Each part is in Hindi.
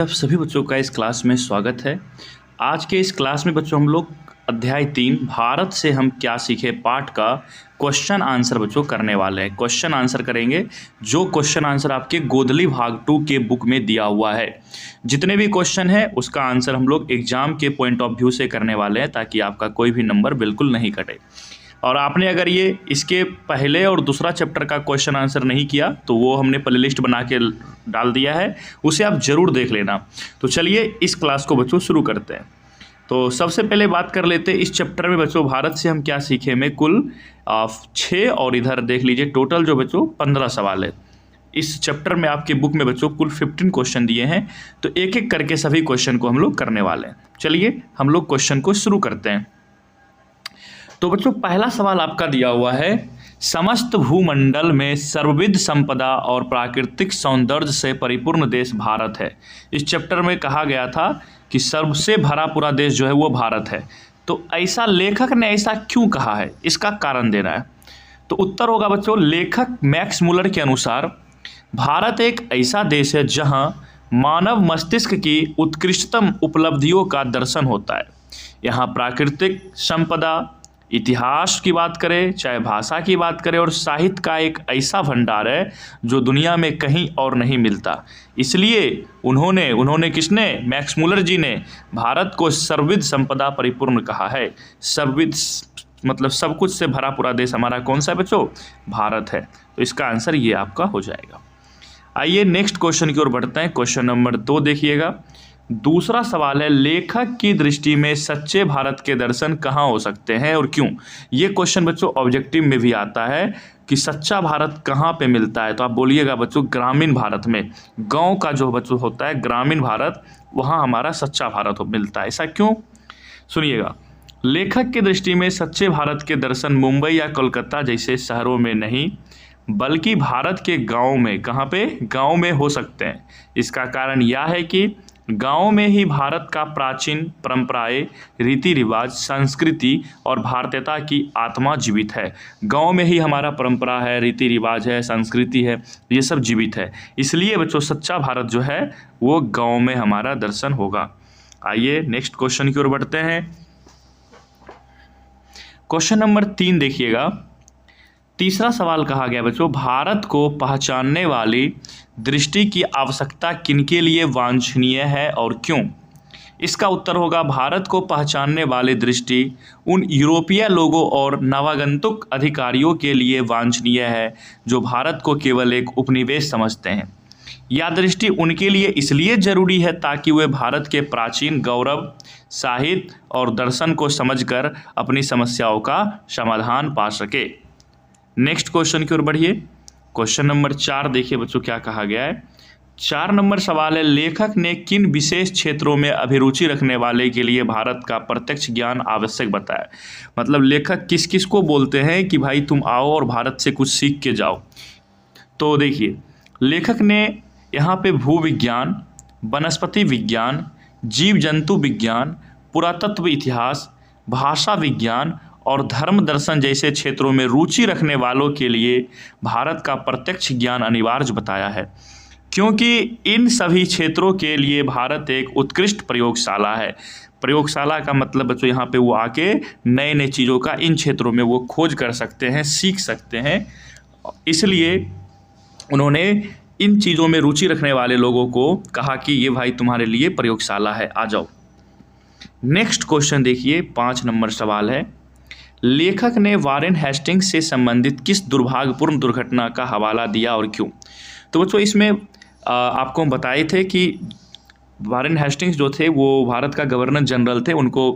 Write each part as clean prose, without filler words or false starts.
आप सभी बच्चों का इस क्लास में स्वागत है। आज के इस क्लास में बच्चों हम लोग अध्याय 3 भारत से हम क्या सीखे पाठ का क्वेश्चन आंसर बच्चों करने वाले हैं। क्वेश्चन आंसर करेंगे जो क्वेश्चन आंसर आपके गोदली भाग 2 के बुक में दिया हुआ है। जितने भी क्वेश्चन है उसका आंसर हम लोग एग्जाम के पॉइंट ऑफ व्यू से करने वाले हैं ताकि आपका कोई भी नंबर बिल्कुल नहीं कटे। और आपने अगर ये इसके पहले और दूसरा चैप्टर का क्वेश्चन आंसर नहीं किया तो वो हमने प्लेलिस्ट बना के डाल दिया है, उसे आप ज़रूर देख लेना। तो चलिए इस क्लास को बच्चों शुरू करते हैं। तो सबसे पहले बात कर लेते हैं इस चैप्टर में बच्चों भारत से हम क्या सीखे में कुल 6 और इधर देख लीजिए टोटल जो बच्चों 15 सवाल है। इस चैप्टर में आपके बुक में बच्चों कुल 15 क्वेश्चन दिए हैं, तो एक एक करके सभी क्वेश्चन को हम लोग करने वाले हैं। चलिए हम लोग क्वेश्चन को शुरू करते हैं। तो बच्चों पहला सवाल आपका दिया हुआ है, समस्त भूमंडल में सर्वविध संपदा और प्राकृतिक सौंदर्य से परिपूर्ण देश भारत है। इस चैप्टर में कहा गया था कि सबसे भरा पूरा देश जो है वो भारत है। तो ऐसा लेखक ने ऐसा क्यों कहा है, इसका कारण देना है। तो उत्तर होगा बच्चों, लेखक मैक्स मुलर के अनुसार भारत एक ऐसा देश है जहां मानव मस्तिष्क की उत्कृष्टतम उपलब्धियों का दर्शन होता है। यहाँ प्राकृतिक संपदा, इतिहास की बात करें, चाहे भाषा की बात करें, और साहित्य का एक ऐसा भंडार है जो दुनिया में कहीं और नहीं मिलता। इसलिए उन्होंने किसने, मैक्स मुलर जी ने भारत को सर्वविध संपदा परिपूर्ण कहा है। सर्वविध मतलब सब कुछ से भरा पूरा देश हमारा कौन सा है बच्चों, भारत है। तो इसका आंसर ये आपका हो जाएगा। आइए नेक्स्ट क्वेश्चन की ओर बढ़ते हैं। क्वेश्चन नंबर 2 देखिएगा। दूसरा सवाल है, लेखक की दृष्टि में सच्चे भारत के दर्शन कहाँ हो सकते हैं और क्यों। ये क्वेश्चन बच्चों ऑब्जेक्टिव में भी आता है कि सच्चा भारत कहाँ पे मिलता है। तो आप बोलिएगा बच्चों ग्रामीण भारत में, गांव का जो बच्चों होता है ग्रामीण भारत, वहाँ हमारा सच्चा भारत मिलता है। ऐसा क्यों, सुनिएगा। लेखक की दृष्टि में सच्चे भारत के दर्शन मुंबई या कोलकाता जैसे शहरों में नहीं बल्कि भारत के गाँव में, कहाँ पे, गाँव में हो सकते हैं। इसका कारण यह है कि गाँव में ही भारत का प्राचीन परंपराएं, रीति रिवाज, संस्कृति और भारतीयता की आत्मा जीवित है। गाँव में ही हमारा परंपरा है, रीति रिवाज है, संस्कृति है, ये सब जीवित है। इसलिए बच्चों सच्चा भारत जो है वो गाँव में हमारा दर्शन होगा। आइए नेक्स्ट क्वेश्चन की ओर बढ़ते हैं। क्वेश्चन नंबर 3 देखिएगा। तीसरा सवाल कहा गया बच्चों, भारत को पहचानने वाली दृष्टि की आवश्यकता किनके लिए वांछनीय है और क्यों। इसका उत्तर होगा, भारत को पहचानने वाली दृष्टि उन यूरोपीय लोगों और नवागंतुक अधिकारियों के लिए वांछनीय है जो भारत को केवल एक उपनिवेश समझते हैं। यह दृष्टि उनके लिए इसलिए जरूरी है ताकि वे भारत के प्राचीन गौरव, साहित्य और दर्शन को समझकर अपनी समस्याओं का समाधान पा सके। नेक्स्ट क्वेश्चन की ओर बढ़िए। क्वेश्चन नंबर 4 देखिए बच्चों क्या कहा गया है। 4 नंबर सवाल है, लेखक ने किन विशेष क्षेत्रों में अभिरुचि रखने वाले के लिए भारत का प्रत्यक्ष ज्ञान आवश्यक बताया। मतलब लेखक किस किस को बोलते हैं कि भाई तुम आओ और भारत से कुछ सीख के जाओ। तो देखिए लेखक ने यहाँ पे भूविज्ञान, वनस्पति विज्ञान, जीव जंतु विज्ञान, पुरातत्व इतिहास, भाषा विज्ञान और धर्म दर्शन जैसे क्षेत्रों में रुचि रखने वालों के लिए भारत का प्रत्यक्ष ज्ञान अनिवार्य बताया है, क्योंकि इन सभी क्षेत्रों के लिए भारत एक उत्कृष्ट प्रयोगशाला है। प्रयोगशाला का मतलब बच्चों यहाँ पे वो आके नए नए चीज़ों का इन क्षेत्रों में वो खोज कर सकते हैं, सीख सकते हैं। इसलिए उन्होंने इन चीज़ों में रुचि रखने वाले लोगों को कहा कि ये भाई तुम्हारे लिए प्रयोगशाला है, आ जाओ। नेक्स्ट क्वेश्चन देखिए 5 नंबर सवाल है, लेखक ने वारेन हेस्टिंग्स से संबंधित किस दुर्भाग्यपूर्ण दुर्घटना का हवाला दिया और क्यों। तो बच्चों इसमें आपको बताए थे कि वारेन हेस्टिंग्स जो थे वो भारत का गवर्नर जनरल थे। उनको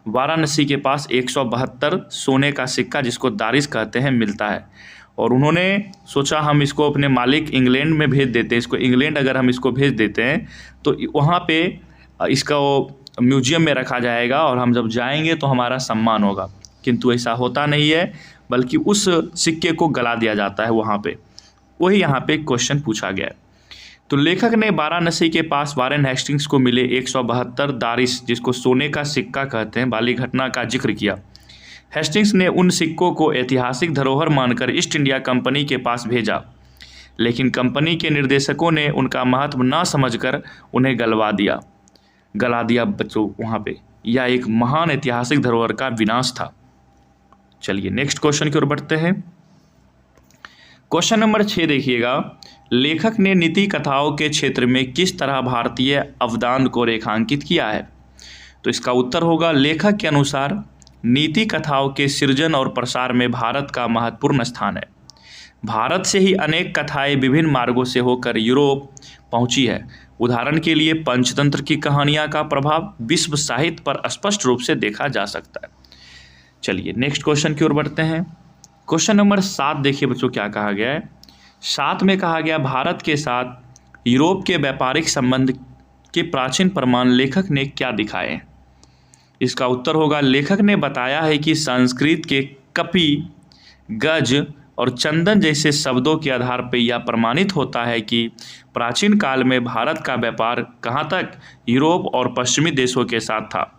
वाराणसी के पास 172 सोने का सिक्का जिसको दारिस कहते हैं मिलता है, और उन्होंने सोचा हम इसको अपने मालिक इंग्लैंड में भेज देते हैं। इसको इंग्लैंड अगर हम इसको भेज देते हैं तो वहाँ पे इसका वो म्यूजियम में रखा जाएगा और हम जब जाएंगे तो हमारा सम्मान होगा। किंतु ऐसा होता नहीं है, बल्कि उस सिक्के को गला दिया जाता है वहाँ पे। वही यहाँ पे क्वेश्चन पूछा गया है। तो लेखक ने वाराणसी के पास वारेन हेस्टिंग्स को मिले 172 दारिस जिसको सोने का सिक्का कहते हैं वाली घटना का जिक्र किया। हेस्टिंग्स ने उन सिक्कों को ऐतिहासिक धरोहर मानकर ईस्ट इंडिया कंपनी के पास भेजा। लेकिन कंपनी के निर्देशकों ने उनका महत्व न समझकर उन्हें गला दिया बच्चों वहाँ पे। यह एक महान ऐतिहासिक धरोहर का विनाश था। चलिए नेक्स्ट क्वेश्चन की ओर बढ़ते हैं। क्वेश्चन नंबर 6 देखिएगा, लेखक ने नीति कथाओं के क्षेत्र में किस तरह भारतीय अवदान को रेखांकित किया है? तो इसका उत्तर होगा, लेखक के अनुसार नीति कथाओं के सृजन और प्रसार में भारत का महत्वपूर्ण स्थान है। भारत से ही अनेक कथाएं विभिन्न मार्गों से होकर यूरोप पहुंची है। उदाहरण के लिए पंचतंत्र की कहानियां का प्रभाव विश्व साहित्य पर स्पष्ट रूप से देखा जा सकता है। चलिए नेक्स्ट क्वेश्चन की ओर बढ़ते हैं। क्वेश्चन नंबर 7 देखिए बच्चों क्या कहा गया है। 7 में कहा गया, भारत के साथ यूरोप के व्यापारिक संबंध के प्राचीन प्रमाण लेखक ने क्या दिखाए? इसका उत्तर होगा, लेखक ने बताया है कि संस्कृत के कपि, गज और चंदन जैसे शब्दों के आधार पर यह प्रमाणित होता है कि प्राचीन काल में भारत का व्यापार कहाँ तक यूरोप और पश्चिमी देशों के साथ था।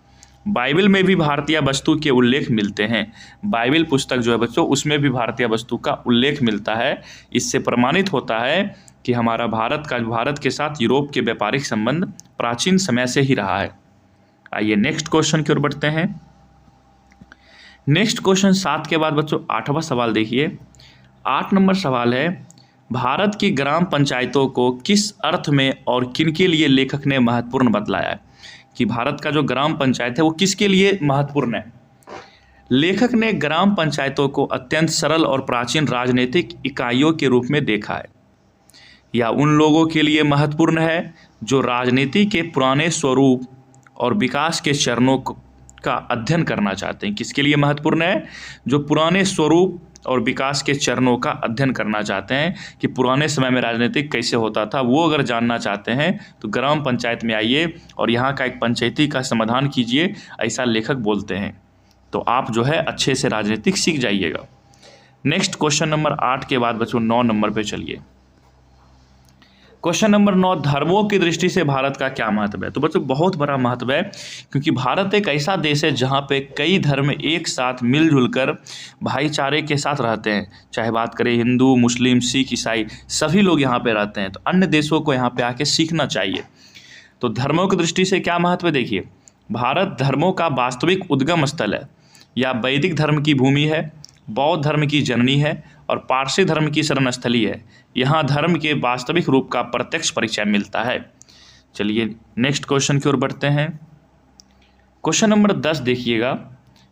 बाइबल में भी भारतीय वस्तु के उल्लेख मिलते हैं। बाइबल पुस्तक जो है बच्चों उसमें भी भारतीय वस्तु का उल्लेख मिलता है। इससे प्रमाणित होता है कि हमारा भारत के साथ यूरोप के व्यापारिक संबंध प्राचीन समय से ही रहा है। आइए नेक्स्ट क्वेश्चन की ओर बढ़ते हैं। नेक्स्ट क्वेश्चन 7 के बाद बच्चों 8वां सवाल देखिए। 8 नंबर सवाल है, भारत की ग्राम पंचायतों को किस अर्थ में और किनके लिए लेखक ने महत्वपूर्ण बतलाया है? कि भारत का जो ग्राम पंचायत है वो किसके लिए महत्वपूर्ण है? लेखक ने ग्राम पंचायतों को अत्यंत सरल और प्राचीन राजनीतिक इकाइयों के रूप में देखा है। यह उन लोगों के लिए महत्वपूर्ण है जो राजनीति के पुराने स्वरूप और विकास के चरणों का अध्ययन करना चाहते हैं। किसके लिए महत्वपूर्ण है? जो पुराने स्वरूप और विकास के चरणों का अध्ययन करना चाहते हैं कि पुराने समय में राजनीतिक कैसे होता था, वो अगर जानना चाहते हैं तो ग्राम पंचायत में आइए और यहाँ का एक पंचायती का समाधान कीजिए, ऐसा लेखक बोलते हैं। तो आप जो है अच्छे से राजनीतिक सीख जाइएगा। नेक्स्ट क्वेश्चन नंबर 8 के बाद बच्चों 9 नंबर पे चलिए। क्वेश्चन नंबर 9, धर्मों की दृष्टि से भारत का क्या महत्व है? तो बच्चों बहुत बड़ा महत्व है, क्योंकि भारत एक ऐसा देश है जहाँ पे कई धर्म एक साथ मिलजुल कर भाईचारे के साथ रहते हैं। चाहे बात करें हिंदू, मुस्लिम, सिख, ईसाई, सभी लोग यहाँ पे रहते हैं। तो अन्य देशों को यहाँ पे आके सीखना चाहिए। तो धर्मों की दृष्टि से क्या महत्व है? देखिए, भारत धर्मों का वास्तविक उद्गम स्थल है। या वैदिक धर्म की भूमि है, बौद्ध धर्म की जननी है और पारसी धर्म की शरणस्थली है। यहाँ धर्म के वास्तविक रूप का प्रत्यक्ष परिचय मिलता है। चलिए नेक्स्ट क्वेश्चन की ओर बढ़ते हैं। क्वेश्चन नंबर 10 देखिएगा,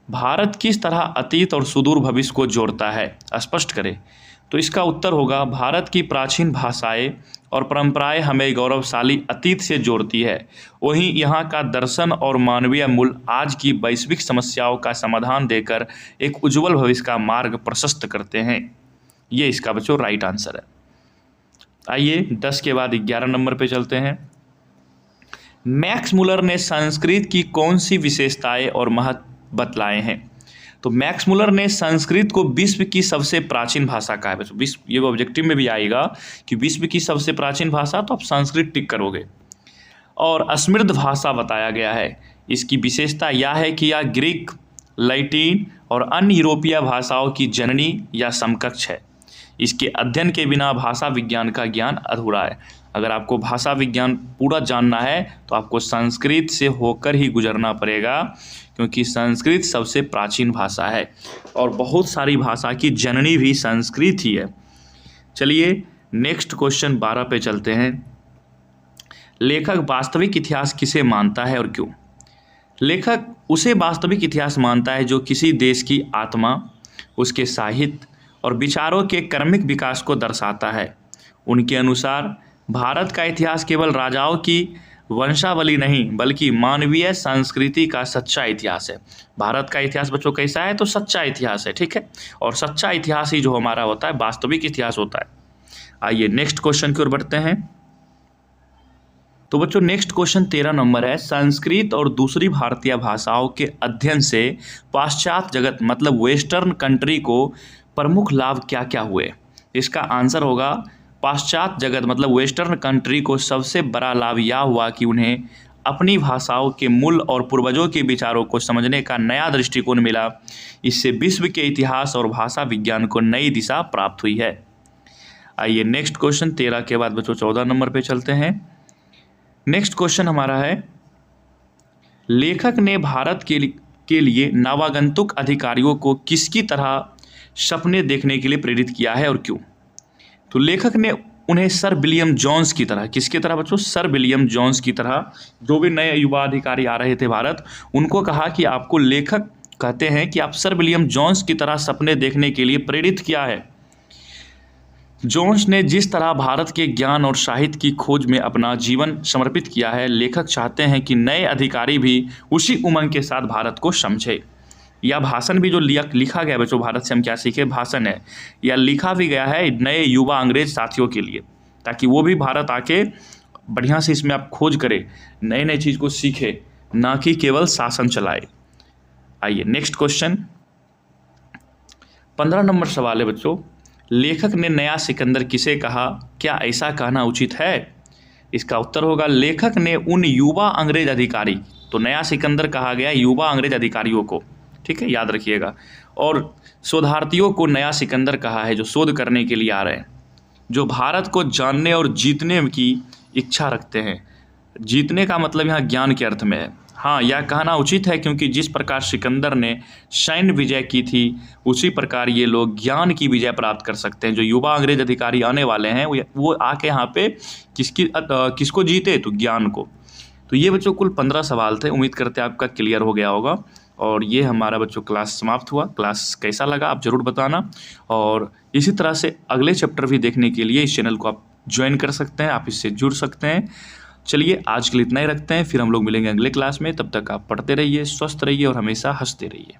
भारत किस तरह अतीत और सुदूर भविष्य को जोड़ता है? स्पष्ट करें। तो इसका उत्तर होगा, भारत की प्राचीन भाषाएं और परंपराएं हमें गौरवशाली अतीत से जोड़ती है। वहीं यहाँ का दर्शन और मानवीय मूल्य आज की वैश्विक समस्याओं का समाधान देकर एक उज्जवल भविष्य का मार्ग प्रशस्त करते हैं। ये इसका बच्चों राइट आंसर है। आइए 10 के बाद 11 नंबर पे चलते हैं। मैक्स मुलर ने संस्कृत की कौन सी विशेषताएं और महत्व बतलाए हैं? तो मैक्स मुलर ने संस्कृत को विश्व की सबसे प्राचीन भाषा कहा है। बच्चों विश्व, ये ऑब्जेक्टिव में भी आएगा कि विश्व की सबसे प्राचीन भाषा, तो आप संस्कृत टिक करोगे। और समृद्ध भाषा बताया गया है। इसकी विशेषता यह है कि यह ग्रीक, लैटिन और अन्य यूरोपीय भाषाओं की जननी या समकक्ष है। इसके अध्ययन के बिना भाषा विज्ञान का ज्ञान अधूरा है। अगर आपको भाषा विज्ञान पूरा जानना है तो आपको संस्कृत से होकर ही गुजरना पड़ेगा, क्योंकि संस्कृत सबसे प्राचीन भाषा है और बहुत सारी भाषा की जननी भी संस्कृत ही है। चलिए नेक्स्ट क्वेश्चन 12 पे चलते हैं। लेखक वास्तविक इतिहास किसे मानता है और क्यों? लेखक उसे वास्तविक इतिहास मानता है जो किसी देश की आत्मा, उसके साहित्य और विचारों के क्रमिक विकास को दर्शाता है। उनके अनुसार भारत का इतिहास केवल राजाओं की वंशावली नहीं बल्कि मानवीय संस्कृति का सच्चा इतिहास है। भारत का इतिहास बच्चों कैसा है? तो सच्चा इतिहास है, ठीक है। और सच्चा इतिहास ही जो हमारा होता है वास्तविक इतिहास होता है। आइए नेक्स्ट क्वेश्चन की ओर बढ़ते हैं। तो बच्चों नेक्स्ट क्वेश्चन 13 नंबर है, संस्कृत और दूसरी भारतीय भाषाओं के अध्ययन से पाश्चात्य जगत मतलब वेस्टर्न कंट्री को प्रमुख लाभ क्या क्या हुए? इसका आंसर होगा, पाश्चात्य जगत मतलब वेस्टर्न कंट्री को सबसे बड़ा लाभ यह हुआ कि उन्हें अपनी भाषाओं के मूल और पूर्वजों के विचारों को समझने का नया दृष्टिकोण मिला। इससे विश्व के इतिहास और भाषा विज्ञान को नई दिशा प्राप्त हुई है। आइए नेक्स्ट क्वेश्चन 13 के बाद बच्चों 14 नंबर पे चलते हैं। नेक्स्ट क्वेश्चन हमारा है, लेखक ने भारत के लिए नवागंतुक अधिकारियों को किसकी तरह सपने देखने के लिए प्रेरित किया है और क्यों? तो लेखक ने उन्हें सर विलियम जोन्स की तरह, किसकी तरह बच्चों? सर विलियम जोन्स की तरह, जो भी नए युवा अधिकारी आ रहे थे भारत, उनको कहा कि आपको, लेखक कहते हैं कि आप सर विलियम जोन्स की तरह सपने देखने के लिए प्रेरित किया है। जोन्स ने जिस तरह भारत के ज्ञान और साहित्य की खोज में अपना जीवन समर्पित किया है, लेखक चाहते हैं कि नए अधिकारी भी उसी उमंग के साथ भारत को समझे। यह भाषण भी जो लिखा गया बच्चों, भारत से हम क्या सीखे, भाषण है, या लिखा भी गया है नए युवा अंग्रेज साथियों के लिए, ताकि वो भी भारत आके बढ़िया से इसमें आप खोज करें, नए नए चीज़ को सीखे, ना कि केवल शासन चलाए। आइए नेक्स्ट क्वेश्चन 15 नंबर सवाल है बच्चों, लेखक ने नया सिकंदर किसे कहा, क्या ऐसा कहना उचित है? इसका उत्तर होगा, लेखक ने उन युवा अंग्रेज अधिकारी, तो नया सिकंदर कहा गया युवा अंग्रेज अधिकारियों को, ठीक है, याद रखिएगा, और शोधार्थियों को नया सिकंदर कहा है, जो शोध करने के लिए आ रहे हैं, जो भारत को जानने और जीतने की इच्छा रखते हैं। जीतने का मतलब यहाँ ज्ञान के अर्थ में है। हाँ, यह कहना उचित है क्योंकि जिस प्रकार सिकंदर ने सैन्य विजय की थी, उसी प्रकार ये लोग ज्ञान की विजय प्राप्त कर सकते हैं। जो युवा अंग्रेज अधिकारी आने वाले हैं वो आके यहाँ पे किसको जीते, तो ज्ञान को। तो ये बच्चों कुल 15 सवाल थे। उम्मीद करते हैं आपका क्लियर हो गया होगा। और ये हमारा बच्चों क्लास समाप्त हुआ। क्लास कैसा लगा आप ज़रूर बताना, और इसी तरह से अगले चैप्टर भी देखने के लिए इस चैनल को आप ज्वाइन कर सकते हैं, आप इससे जुड़ सकते हैं। चलिए आज के लिए इतना ही रखते हैं, फिर हम लोग मिलेंगे अगले क्लास में। तब तक आप पढ़ते रहिए, स्वस्थ रहिए और हमेशा हंसते रहिए।